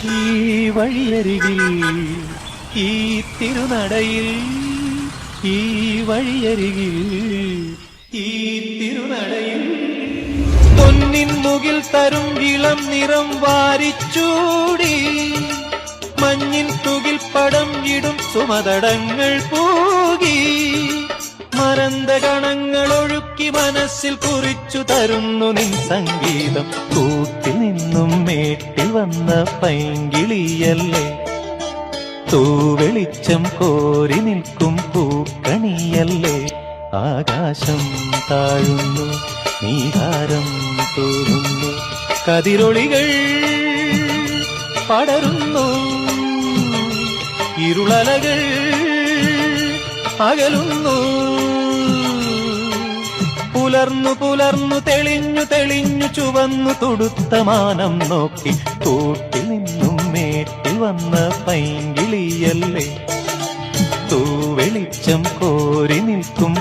ഈ വഴിയരികിൽ ഈ തിരുനടയിൽ ഈ വഴിയരികിൽ ഈ തിരുനടയിൽ പൊന്നിൻ മുകിൽ തരും ഇളം നിറം വാരിച്ചൂടി മഞ്ഞിൻ തുകിൽ പടം ഇടും സുമതടങ്ങൾ പൂകി മരന്ത കണങ്ങൾ ഒഴുക്കി മനസ്സിൽ കുറിച്ചു തരുന്നു നിൻ സംഗീതം കൂട്ടിൽ നിന്നും മേട്ടിൽ വന്ന പൈങ്കിളിയല്ലേ തൂവെളിച്ചം കോരി നിൽക്കും പൂക്കണിയല്ലേ ആകാശം താഴുന്നു നീഹാരം തോന്നുന്നു കതിരൊളികൾ പടരുന്നു ഇരുളലകൾ അകലുന്നു പുലർന്നു പുലർന്നു തെളിഞ്ഞു തെളിഞ്ഞു ചുവന്നു തുടുത്ത മാനം നോക്കി കൂട്ടിൽ നിന്നും മേട്ടിൽ വന്ന പൈങ്കിളിയല്ലേ തൂവെളിച്ചം കോരി നിൽക്കും